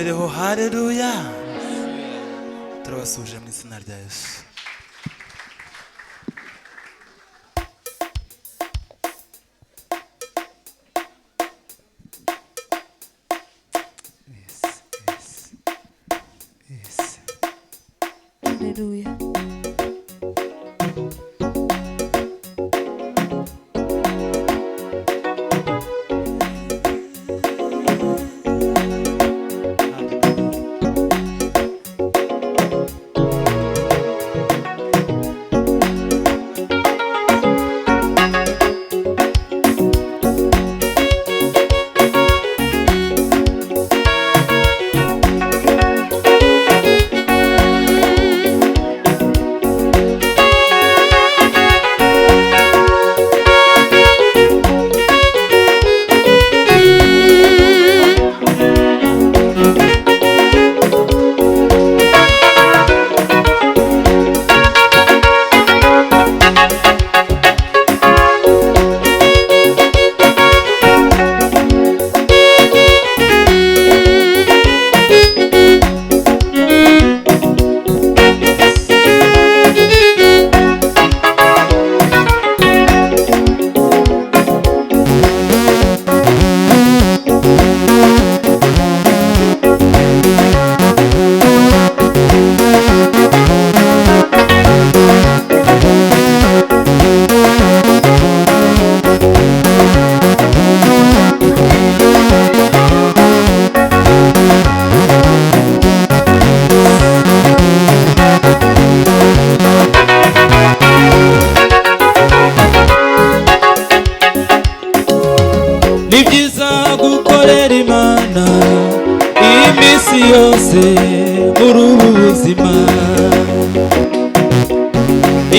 Haleluya. Turabasuje mu izina rya Yesu. Haleluya.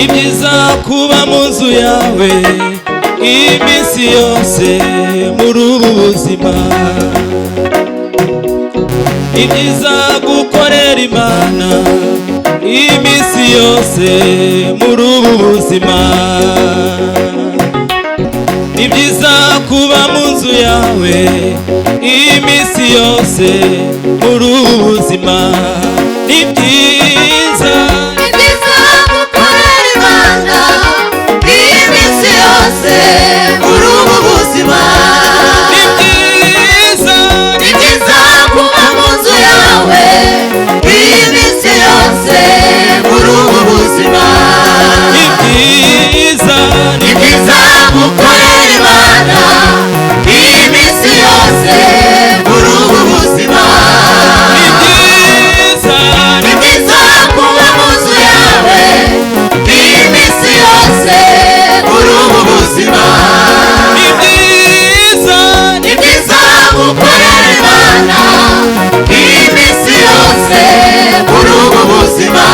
Ibyiza kuba mu nzu yawe iminsi yose muri ubu buzima. Ibyiza gukorera Imana iminsi yose muri ubu buzima. Ibyiza kuba mu nzu yawe iminsi yose muri ubu buzima. Ibyiza muri ubu buzima. Ni byiza kuba mu nzu yawe iminsi yose muri ubu buzima. Ni byiza gukorera Imana iminsi yose muri ubu buzima. Ni byiza kuba mu nzu yawe iminsi yose muri ubu buzima. Ni byiza gukorera Imana iminsi yose muri ubu buzima.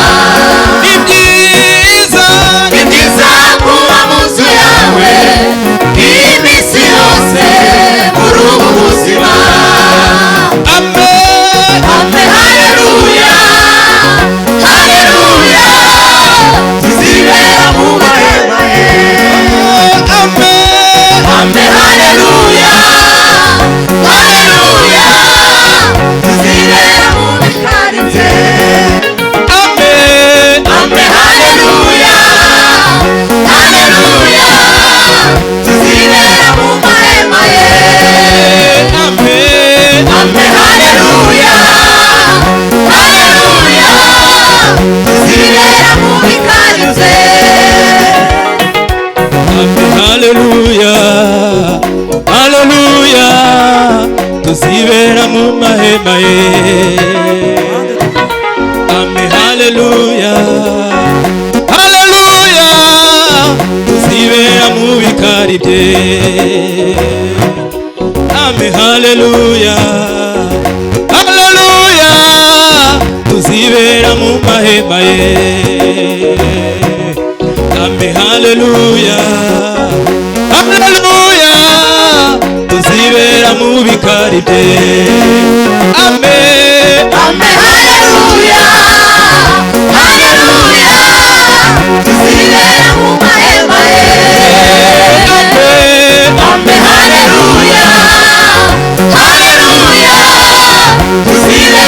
Ni byiza kuba mu nzu yawe iminsi yose muri ubu buzima. Amen, amen, haleluya, haleluya, tuzibera mu mahema ye. Amen, amen, haleluya, haleluya, tuzibera mu bikari bye. Amen, amen, haleluya, haleluya, tuzibera mu mahema ye. Amen, amen, haleluya, haleluya, tuzibera mu bikari bye. Haleluya, haleluya, tuzibera mu mahema ye. Amen, haleluya, haleluya, tuzibera mu bikari bye. Amen, haleluya, haleluya, tuzibera mu mahema ye. Amen, haleluya, haleluya, tuzibera mu bikari bye. Amen, amen, haleluya, haleluya, tuzibera mu mahema ye. Amen, haleluya, haleluya, tuzibera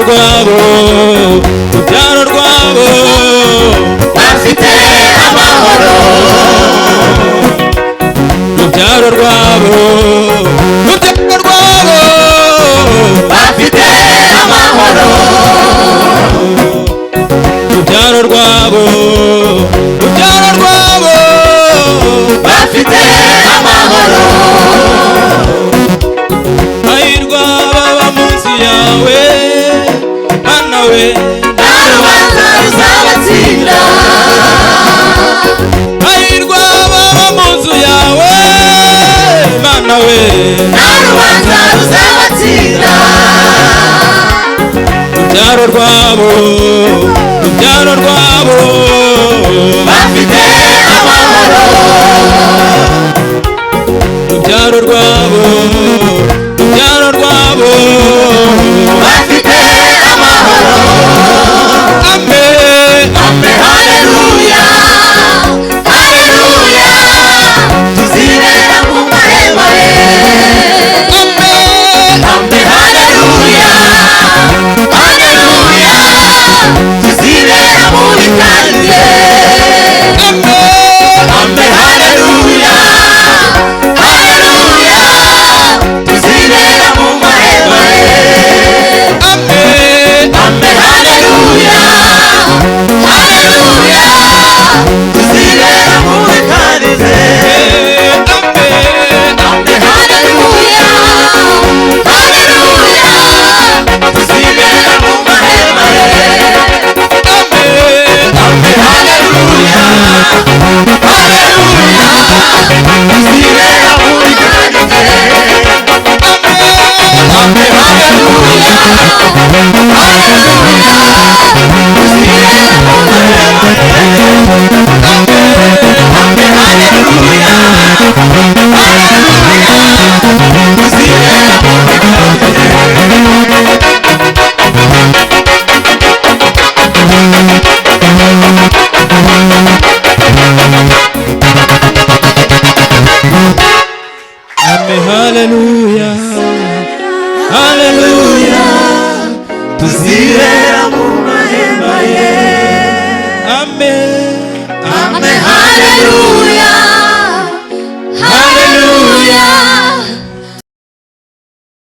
rwabo urubyaro rwabo bafite amahoro urubyaro rwabo bafite amahoro urubyaro rwabo bafite amahoro hahirwa baba mu nzu yawe Mana we nta rubanza ruzabatsinda hahirwa baba mu nzu yawe Mana we nta rubanza ruzabatsinda urubyaro rwabo bafite amahoro urubyaro rwabo bafite amahoro amen amen haleluya haleluya tuzibera mu mahema ye amen amen haleluya haleluya tuzibera mu bikari bye amen haleluya haleluya tuzibera mu mahema ye amen amen haleluya haleluya tuzibera mu bikari bye amen haleluya haleluya tuzibera mu mahema ye amen haleluya haleluya tuzibera mu bikari bye amen haleluya haleluya tuzibera mu mahema ye amen haleluya haleluya tuzibera mu amen haleluya haleluya tuzibera mu mahema ye amen amen haleluya